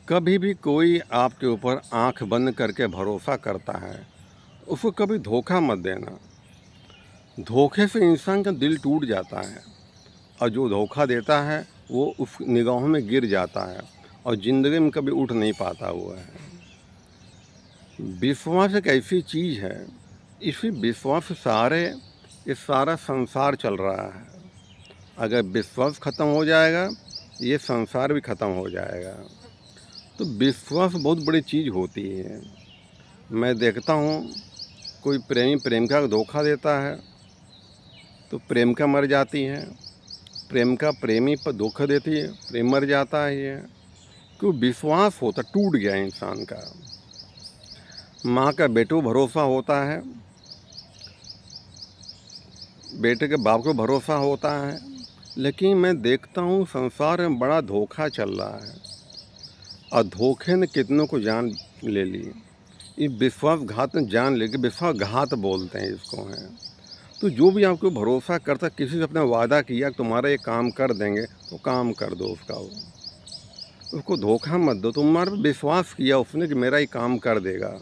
कभी भी कोई आपके ऊपर आंख बंद करके भरोसा करता है, उसको कभी धोखा मत देना। धोखे से इंसान का दिल टूट जाता है और जो धोखा देता है वो उस निगाहों में गिर जाता है और ज़िंदगी में कभी उठ नहीं पाता हुआ है। विश्वास एक ऐसी चीज़ है, इसी विश्वास से ये सारा संसार चल रहा है। अगर विश्वास ख़त्म हो जाएगा, ये संसार भी ख़त्म हो जाएगा। तो विश्वास बहुत बड़ी चीज़ होती है। मैं देखता हूँ, कोई प्रेमी प्रेमिका को धोखा देता है तो प्रेमिका मर जाती है, प्रेमिका प्रेमी पर धोखा देती है, प्रेम मर जाता है। ये क्यों? विश्वास होता टूट गया इंसान का। माँ का बेटे को भरोसा होता है, बेटे के बाप को भरोसा होता है, लेकिन मैं देखता हूँ संसार में बड़ा धोखा चल रहा है और धोखे ने कितनों को जान ले ली। ये विश्वासघात ने जान ले, कि विश्वासघात बोलते हैं इसको हैं। तो जो भी आपको भरोसा करता, किसी से अपना वादा किया तुम्हारा ये काम कर देंगे, तो काम कर दो उसका। उसको धोखा मत दो। तुम्हारे पे विश्वास किया उसने कि मेरा ये काम कर देगा,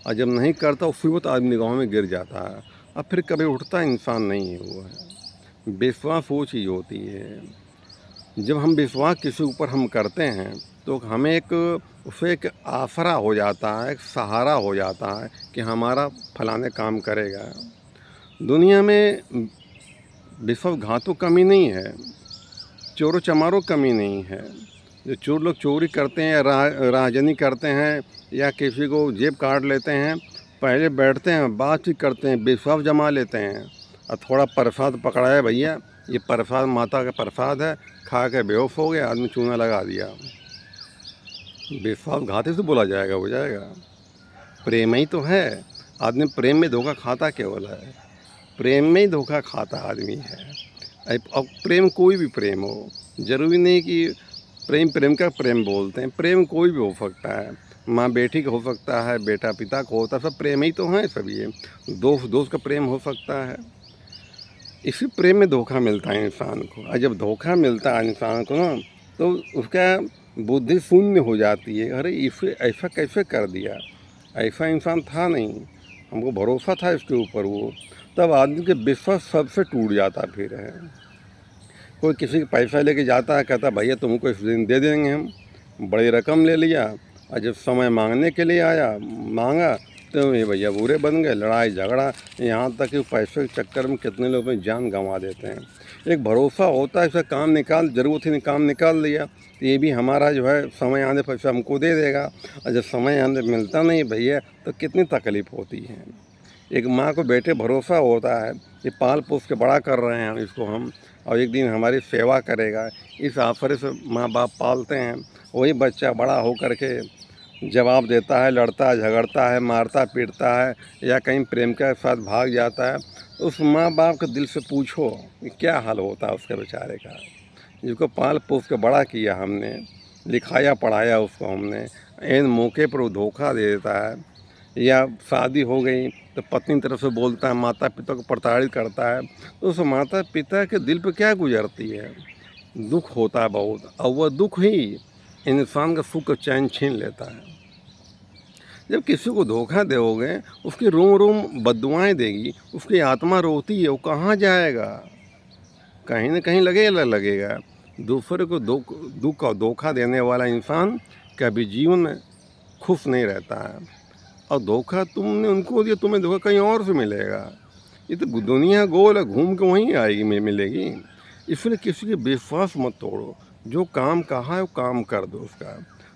और जब नहीं करता उसी वक्त आदमी निगाहों में गिर जाता है और फिर कभी उठता इंसान नहीं है वो है। विश्वास वो चीज़ होती है, जब हम विश्वास किसी ऊपर हम करते हैं तो हमें उसे एक आसरा हो जाता है, एक सहारा हो जाता है कि हमारा फलाने काम करेगा। दुनिया में विश्वासघातों कमी नहीं है, चोरों चमारों कमी नहीं है। जो चोर लोग चोरी करते हैं या राहजनी करते हैं या किसी को जेब काट लेते हैं, पहले बैठते हैं, बातचीत करते हैं, विश्वास जमा लेते हैं और थोड़ा प्रसाद पकड़ाया, भैया ये प्रसाद माता का प्रसाद है, खा के बेहोश हो गया, आदमी चूना लगा दिया। विश्वासघाती से बोला जाएगा, हो जाएगा। प्रेम ही तो है। आदमी प्रेम में धोखा खाता केवल है, प्रेम में ही धोखा खाता आदमी है। अब प्रेम कोई भी प्रेम हो, ज़रूरी नहीं कि प्रेम का प्रेम बोलते हैं, प्रेम कोई भी हो सकता है। माँ बेटी का हो सकता है, बेटा पिता का होता है, सब प्रेम ही तो हैं सब। ये दोस्त का प्रेम हो सकता है। इसी प्रेम में धोखा मिलता है इंसान को, और जब धोखा मिलता है इंसान को ना, तो उसका बुद्धि शून्य हो जाती है। अरे इसे ऐसा कैसे कर दिया, ऐसा इंसान था नहीं, हमको भरोसा था इसके ऊपर। वो तब आदमी के विश्वास सबसे टूट जाता फिर है। कोई किसी का पैसा लेके जाता है, कहता भैया तुमको इस दिन दे देंगे हम, बड़ी रकम ले लिया, और जब समय मांगने के लिए आया, मांगा तो ये भैया बुरे बन गए, लड़ाई झगड़ा, यहाँ तक कि पैसे के चक्कर में कितने लोग अपनी जान गंवा देते हैं। एक भरोसा होता है, इसका काम निकाल, ज़रूरत ही नहीं, काम निकाल लिया तो ये भी हमारा जो है समय आने पर पैसा हमको दे देगा, और जब समय आने मिलता नहीं भैया तो कितनी तकलीफ़ होती है। एक माँ को बेटे भरोसा होता है, ये पाल पोस के बड़ा कर रहे हैं इसको हम, और एक दिन हमारी सेवा करेगा, इस आसरे से माँ बाप पालते हैं। वही बच्चा बड़ा हो करके जवाब देता है, लड़ता है, झगड़ता है, मारता पीटता है, या कहीं प्रेमिका के साथ भाग जाता है, उस माँ बाप के दिल से पूछो कि क्या हाल होता है उसके बेचारे का, जिसको पाल पोस के बड़ा किया हमने, लिखाया पढ़ाया उसको हमने, ऐन मौके पर वो धोखा दे देता है। या शादी हो गई तो पत्नी तरफ से बोलता है, माता पिता को प्रताड़ित करता है, तो उस माता पिता के दिल पर क्या गुजरती है, दुख होता है बहुत, और वह दुख ही इंसान का सुख चैन छीन लेता है। जब किसी को धोखा दोगे, उसकी रोम रोम बद्दुआएं देगी, उसकी आत्मा रोती है, वो कहाँ जाएगा, कहीं ना कहीं लगेगा। दूसरे को दुख और धोखा देने वाला इंसान कभी जीवन में खुश नहीं रहता है, और धोखा तुमने उनको दिया, तुम्हें धोखा कहीं और से मिलेगा। ये तो दुनिया गोल है, घूम के वहीं आएगी, मिलेगी। इसलिए किसी के विश्वास मत तोड़ो, जो काम कहा है वो काम कर दो उसका,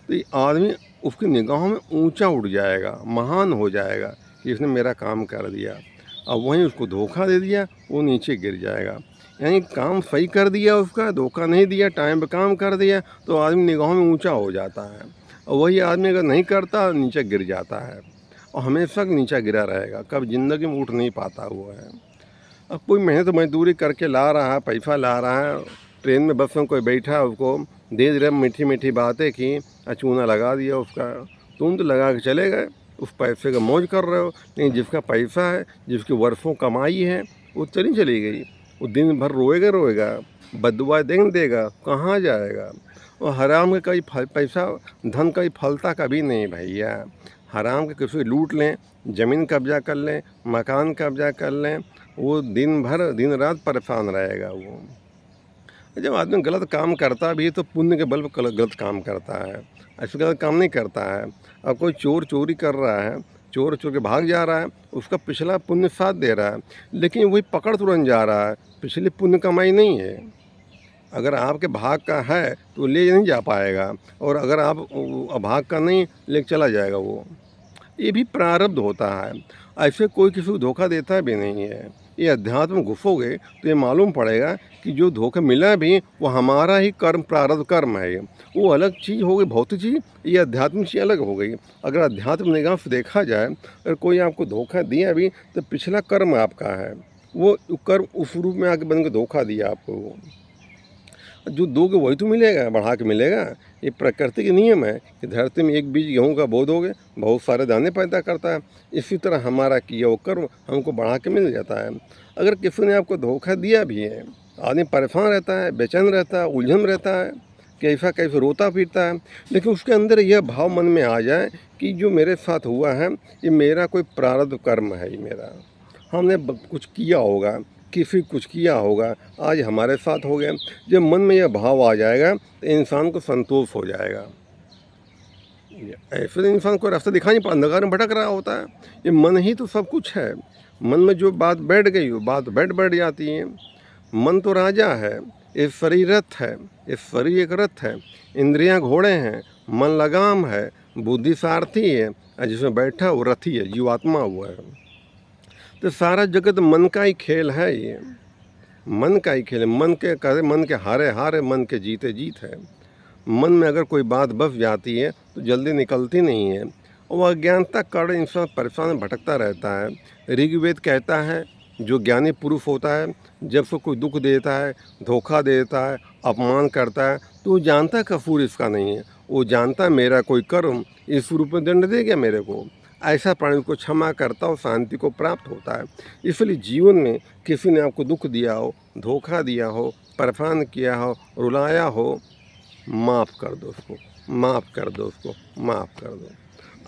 तो ये आदमी उसकी निगाहों में ऊंचा उठ जाएगा, महान हो जाएगा कि इसने मेरा काम कर दिया। और वहीं उसको धोखा दे दिया, वो नीचे गिर जाएगा। यानी काम सही कर दिया उसका, धोखा नहीं दिया, टाइम पे काम कर दिया, तो आदमी निगाहों में ऊंचा हो जाता है। और वही आदमी अगर नहीं करता, नीचे गिर जाता है, और हमेशा नीचे गिरा रहेगा, कब ज़िंदगी में उठ नहीं पाता हुआ है। अब कोई मेहनत मजदूरी करके ला रहा है, पैसा ला रहा है, ट्रेन में बस में कोई बैठा है, उसको दे दे मीठी मीठी बातें की, चूना लगा दिया उसका, तुम तो लगा के चले गए, उस पैसे का मौज कर रहे हो। लेकिन जिसका पैसा है, जिसकी वर्षों कमाई है, वो चली गई, वो दिन भर रोएगा, बद्दुआ देगा, कहाँ जाएगा। और हराम का कभी पैसा धन कभी फलता कभी नहीं भैया। हराम के किसी लूट लें, ज़मीन कब्जा कर लें, मकान कब्जा कर लें, वो दिन भर दिन रात परेशान रहेगा वो। जब आदमी गलत काम करता भी है तो पुण्य के बल पर गलत काम करता है, ऐसे गलत काम नहीं करता है। अब कोई चोर चोरी कर रहा है, चोर चोर के भाग जा रहा है, उसका पिछला पुण्य साथ दे रहा है, लेकिन वही पकड़ तुरंत जा रहा है, पिछली पुण्य कमाई नहीं है। अगर आपके भाग का है तो ले नहीं जा पाएगा, और अगर आप भाग का नहीं ले चला जाएगा वो। ये भी प्रारब्ध होता है, ऐसे कोई किसी को धोखा देता भी नहीं है। ये अध्यात्म में घुसोगे तो ये मालूम पड़ेगा कि जो धोखा मिला भी वो हमारा ही कर्म, प्रारब्ध कर्म है। वो अलग चीज़ हो गई भौतिक चीज़, ये अध्यात्म चीज़ अलग हो गई। अगर अध्यात्म निगाह से देखा जाए, अगर कोई आपको धोखा दिया भी तो पिछला कर्म आपका है, वो कर्म उस रूप में आके बन के धोखा दिया आपको। वो जो दोगे वही तो मिलेगा, बढ़ा के मिलेगा। ये प्रकृति के नियम है कि धरती में एक बीज गेहूँ का बो दोगे, बहुत सारे दाने पैदा करता है। इसी तरह हमारा किया वो कर्म हमको बढ़ा के मिल जाता है। अगर किसी ने आपको धोखा दिया भी है, आदमी परेशान रहता है, बेचैन रहता है, उलझन में रहता है, कैसा कैसे रोता पीटता है, लेकिन उसके अंदर यह भाव मन में आ जाए कि जो मेरे साथ हुआ है ये मेरा कोई प्रारब्ध कर्म है, ये मेरा, हमने कुछ किया होगा, किसी कुछ किया होगा, आज हमारे साथ हो गया। जब मन में यह भाव आ जाएगा तो इंसान को संतोष हो जाएगा। ऐसे इंसान को रास्ता दिखा नहीं पा, अंधकार में भटक रहा होता है। ये मन ही तो सब कुछ है। मन में जो बात बैठ गई वो बात बैठ जाती है। मन तो राजा है, ये शरीर रथ है, ये शरीर एक रथ है, इंद्रियां घोड़े हैं, मन लगाम है, बुद्धि सारथी है, और जिसमें बैठा वो रथी है, जीवात्मा हुआ है। तो सारा जगत मन का ही खेल है, ये मन का ही खेल है। मन के करे, मन के हारे हार है, मन के जीते जीत है। मन में अगर कोई बात बस जाती है तो जल्दी निकलती नहीं है, और वह अज्ञानता कारण इंसान परेशान भटकता रहता है। ऋग्वेद कहता है जो ज्ञानी पुरुष होता है, जब से कोई दुख देता है, धोखा देता है, अपमान करता है, तो वो जानता कसूर इसका नहीं है। वो जानता मेरा कोई कर्म इस रूप में दंड दे गया मेरे को। ऐसा प्राणी को क्षमा करता और शांति को प्राप्त होता है। इसलिए जीवन में किसी ने आपको दुख दिया हो, धोखा दिया हो, परेशान किया हो, रुलाया हो, माफ़ कर दो उसको, माफ़ कर दो उसको, माफ़ कर दो।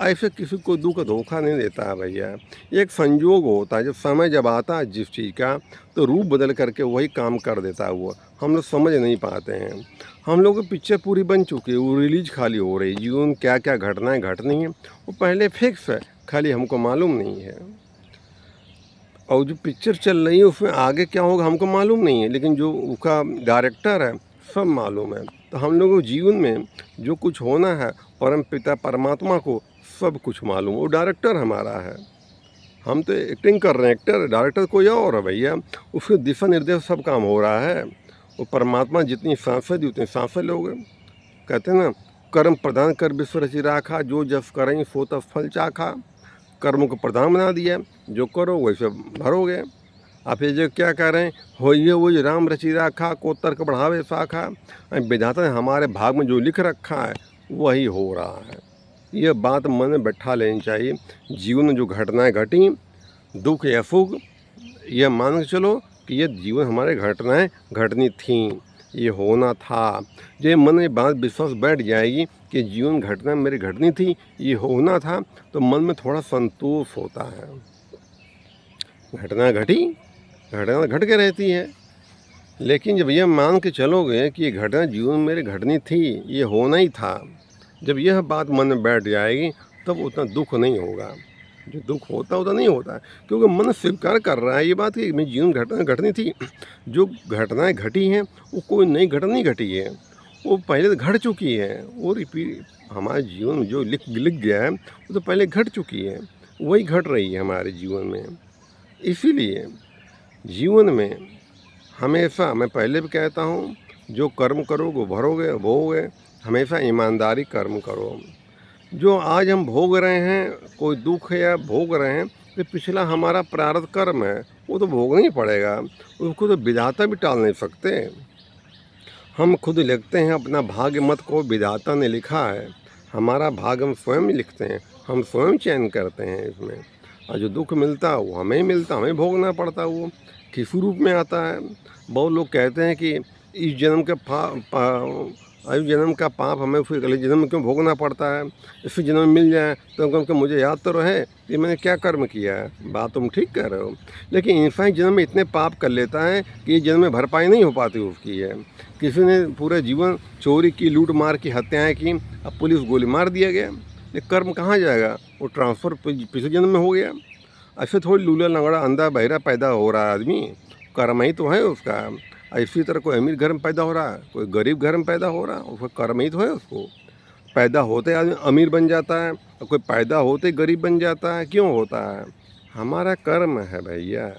ऐसे किसी को दुख धोखा नहीं देता है भैया। एक संयोग होता है, जब आता है जिस चीज़ का, तो रूप बदल करके वही काम कर देता है। वो हम लोग समझ नहीं पाते हैं। हम लोग की पिक्चर पूरी बन चुकी है, वो रिलीज खाली हो रही है। जीवन क्या क्या घटनाएं घटनी है वो पहले फिक्स है, खाली हमको मालूम नहीं है। और जो पिक्चर चल रही है उसमें आगे क्या होगा हमको मालूम नहीं है, लेकिन जो उसका डायरेक्टर है सब मालूम है। तो हम लोगों को जीवन में जो कुछ होना है, परम पिता परमात्मा को सब कुछ मालूम, वो डायरेक्टर हमारा है। हम तो एक्टिंग कर रहे हैं, एक्टर डायरेक्टर कोई और है भैया। उसके दिशा निर्देश सब काम हो रहा है। वो परमात्मा जितनी सांसें दी उतनी सांसें लोगे। कहते हैं ना, कर्म प्रधान कर विश्व रचि राखा, जो जस करें सो तब फल चाखा। कर्म को प्रधान बना दिया, जो करो वैसे भरोगे। आप ये जो क्या कह रहे हैं, होइए वो राम रचि राखा, को तर्क बढ़ावे शाखा। विधाता ने हमारे भाग में जो लिख रखा है वही हो रहा है। ये बात मन में बैठा लेनी चाहिए। जीवन में जो घटनाएं घटी, दुख या सुख, यह मान के चलो कि ये जीवन हमारे घटनाएं घटनी थीं, ये होना था। ये मन में बात विश्वास बैठ जाएगी कि जीवन घटना मेरी घटनी थी, ये होना था, तो मन में थोड़ा संतोष होता है। घटना घटी, घटना घट के रहती है, लेकिन जब यह मान के चलोगे कि ये घटना जीवन में मेरी घटनी थी, ये होना ही था, जब यह बात मन में बैठ जाएगी तब उतना दुख नहीं होगा। जो दुख होता उतना नहीं होता है, क्योंकि मन स्वीकार कर रहा है ये बात कि मेरी जीवन घटना घटनी थी। जो घटनाएं घटी हैं वो कोई नई घटना नहीं घटी है, वो पहले तो घट चुकी है। वो रिपीट हमारे जीवन में जो लिख गया है वो तो पहले घट चुकी है, वही घट रही है हमारे जीवन में। इसीलिए जीवन में हमेशा, मैं पहले भी कहता हूँ, जो कर्म करोगे भरोगे भोगोगे। हमेशा ईमानदारी कर्म करो। जो आज हम भोग रहे हैं, कोई दुख है या भोग रहे हैं, तो पिछला हमारा प्रारब्ध कर्म है, वो तो भोगना ही पड़ेगा। उसको तो विधाता भी टाल नहीं सकते। हम खुद लिखते हैं अपना भाग्य मत को विधाता ने लिखा है। हमारा भाग्य हम स्वयं ही लिखते हैं, हम स्वयं चयन करते हैं इसमें। और जो दुख मिलता है वो हमें ही मिलता, हमें भोगना पड़ता है। वो किस रूप में आता है। बहुत लोग कहते हैं कि इस जन्म के आयु जन्म का पाप हमें फिर अगले जन्म में क्यों भोगना पड़ता है? इसी जन्म में मिल जाए तो कम कि मुझे याद तो रहे कि मैंने क्या कर्म किया है। बात तुम ठीक कह रहे हो, लेकिन इंसान जन्म में इतने पाप कर लेता है कि ये जन्म में भरपाई नहीं हो पाती उसकी है। किसी ने पूरा जीवन चोरी की, लूट मार की, हत्याएँ की, अब पुलिस गोली मार दिया गया, ये कर्म कहाँ जाएगा? वो ट्रांसफ़र पिछले जन्म में हो गया। ऐसे थोड़ी लूला लंगड़ा अंधा बहरा पैदा हो रहा है आदमी, कर्म ही तो है उसका। इसी तरह कोई अमीर घर में पैदा हो रहा है, कोई गरीब घर में पैदा हो रहा है, उसका कर्म ही तो है उसको। पैदा होते आदमी अमीर बन जाता है और कोई पैदा होते गरीब बन जाता है, क्यों होता है? हमारा कर्म है भैया।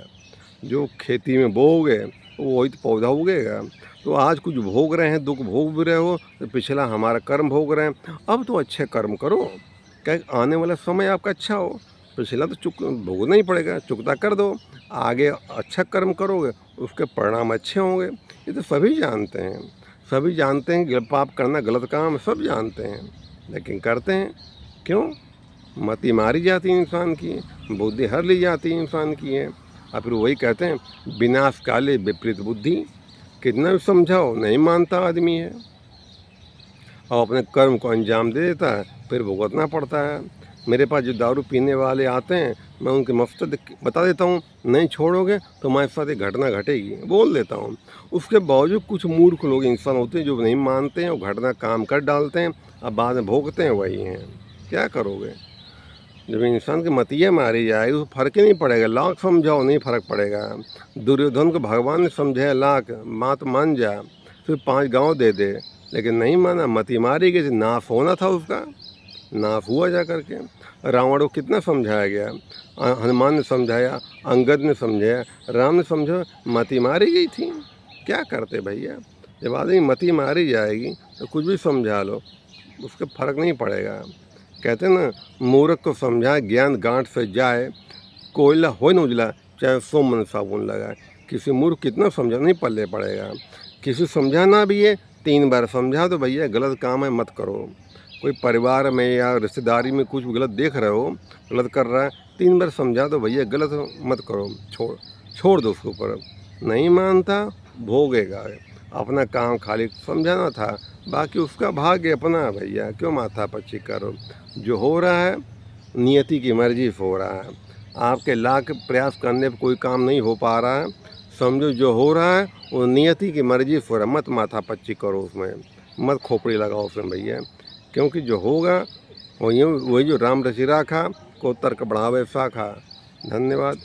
जो खेती में बोओगे वही तो पौधा उगेगा। तो आज कुछ भोग रहे हैं, दुख भोग भी रहे हो, तो पिछला हमारा कर्म भोग रहे हैं। अब तो अच्छे कर्म करो, क्या आने वाला समय आपका अच्छा हो। पिछला तो भोगना ही पड़ेगा, चुकता कर दो। आगे अच्छा कर्म करोगे, उसके परिणाम अच्छे होंगे। ये तो सभी जानते हैं, सभी जानते हैं कि पाप करना गलत काम है, सब जानते हैं, लेकिन करते हैं क्यों? मति मारी जाती है इंसान की, बुद्धि हर ली जाती है इंसान की है। और फिर वही कहते हैं विनाश काले विपरीत बुद्धि। कितना भी समझाओ नहीं मानता आदमी है और अपने कर्म को अंजाम दे देता है, फिर भुगतना पड़ता है। मेरे पास जो दारू पीने वाले आते हैं, मैं उनके मकसद बता देता हूँ, नहीं छोड़ोगे तो हमारे साथ एक घटना घटेगी, बोल देता हूँ। उसके बावजूद कुछ मूर्ख लोग इंसान होते हैं जो नहीं मानते हैं, वो घटना काम कर डालते हैं, अब बाद में भोगते हैं वही हैं। क्या करोगे? जब इंसान की मतिया मारी जाएगी तो फर्क ही नहीं पड़ेगा, लाख समझाओ नहीं फर्क पड़ेगा। दुर्योधन को भगवान ने समझाया लाख, मात मान जा, फिर 5 गांव दे दे, लेकिन नहीं माना, मति मारी गई, नाश होना था उसका, नाश हुआ जा करके। रावण को कितना समझाया गया, हनुमान ने समझाया, अंगद ने समझाया, राम ने समझा, मति मारी गई थी। क्या करते भैया? जब आदमी मति मारी जाएगी तो कुछ भी समझा लो, उसके फर्क नहीं पड़ेगा। कहते ना, मूर्ख को समझाए ज्ञान गांठ से जाए, कोयला हो न उजला चाहे 100 मन साबुन लगाए। किसी मूर्ख कितना समझा नहीं पल्ले पड़ेगा। किसी समझाना भी है 3 बार समझा दो भैया गलत काम है मत करो। कोई परिवार में या रिश्तेदारी में कुछ गलत देख रहे हो, गलत कर रहा है, 3 बार समझा दो भैया गलत मत करो, छोड़ दो उसके ऊपर। नहीं मानता भोगेगा। अपना काम खाली समझाना था, बाकी उसका भाग्य अपना है भैया, क्यों माथा पच्ची करो। जो हो रहा है नियति की मर्जी से हो रहा है। आपके लाख प्रयास करने पर कोई काम नहीं हो पा रहा है, समझो जो हो रहा है वो नियति की मर्जी से हो रहा है। मत माथा पच्ची करो उसमें, मत खोपड़ी लगाओ उसमें भैया, क्योंकि जो होगा वही जो राम रचि राखा को तर्क बढ़ावे शाखा। धन्यवाद।